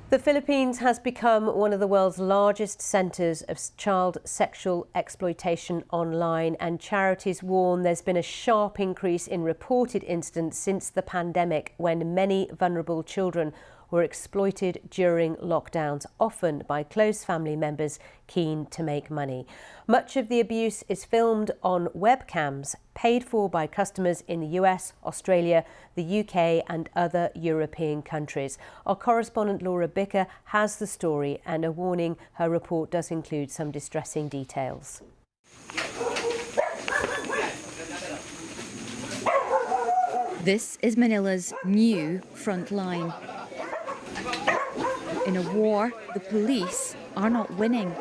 The Philippines has become one of the world's largest centres of child sexual exploitation online, and charities warn there's been a sharp increase in reported incidents since the pandemic, when many vulnerable children were exploited during lockdowns, often by close family members keen to make money. Much of the abuse is filmed on webcams paid for by customers in the US, Australia, the UK and other European countries. Our correspondent Laura Bicker has the story, and a warning: her report does include some distressing details. This is Manila's new front line. In a war, the police are not winning.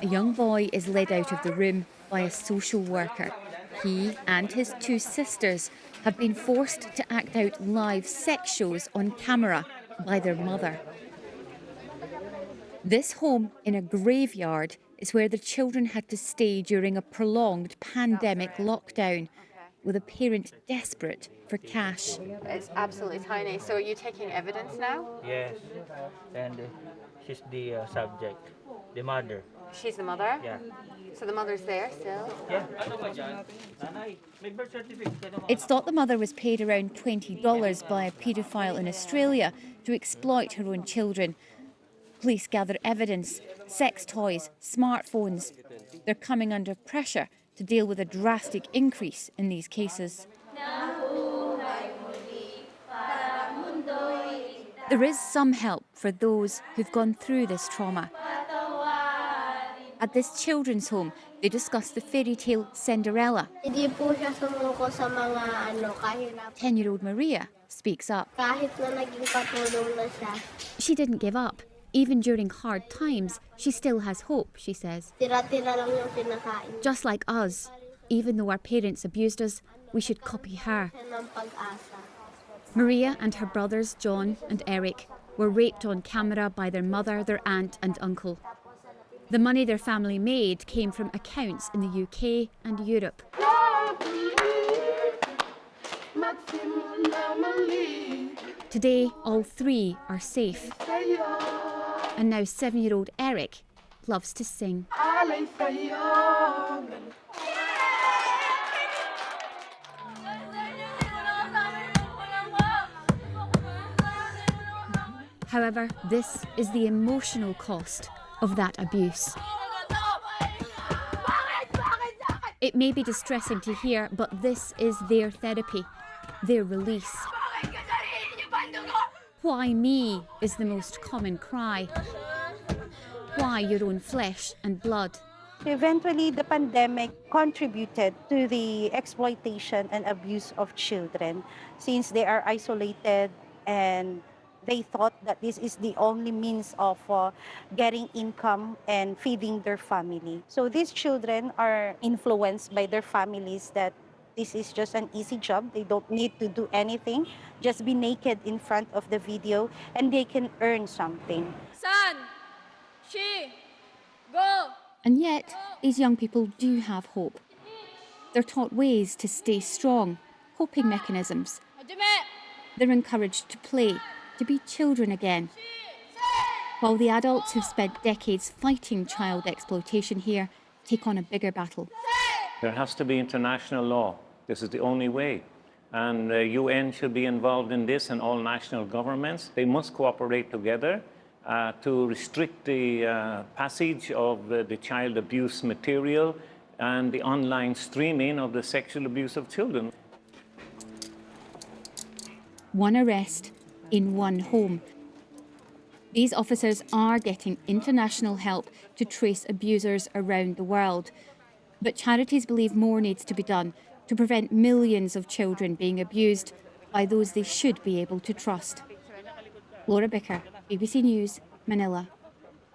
A young boy is led out of the room by a social worker. He and his two sisters have been forced to act out live sex shows on camera by their mother. This home in a graveyard is where the children had to stay during a prolonged pandemic lockdown, with a parent desperate for cash. It's absolutely tiny. So are you taking evidence now? Yes, and she's the subject, the mother. She's the mother? Yeah. So the mother's there still? Yeah. It's thought the mother was paid around $20 by a paedophile in Australia to exploit her own children. Police gather evidence, sex toys, smartphones. They're coming under pressure to deal with a drastic increase in these cases. There is some help for those who've gone through this trauma. At this children's home, they discuss the fairy tale Cinderella. 10-year-old Maria speaks up. She didn't give up. Even during hard times, she still has hope, she says. Just like us, even though our parents abused us, we should copy her. Maria and her brothers, John and Eric, were raped on camera by their mother, their aunt and uncle. The money their family made came from accounts in the UK and Europe. Today, all three are safe. And now 7-year-old Eric loves to sing. However, this is the emotional cost of that abuse. It may be distressing to hear, but this is their therapy, their release. Why me is the most common cry. Why your own flesh and blood? Eventually, the pandemic contributed to the exploitation and abuse of children, since they are isolated and they thought that this is the only means of getting income and feeding their family. So these children are influenced by their families that this is just an easy job. They don't need to do anything. Just be naked in front of the video and they can earn something. San, she, go. And yet, these young people do have hope. They're taught ways to stay strong, coping mechanisms. They're encouraged to play, to be children again. While the adults who've spent decades fighting child exploitation here take on a bigger battle. There has to be international law. This is the only way. And the UN should be involved in this, and all national governments. They must cooperate together to restrict the passage of the child abuse material and the online streaming of the sexual abuse of children. One arrest in one home. These officers are getting international help to trace abusers around the world. But charities believe more needs to be done to prevent millions of children being abused by those they should be able to trust. Laura Bicker, BBC News, Manila.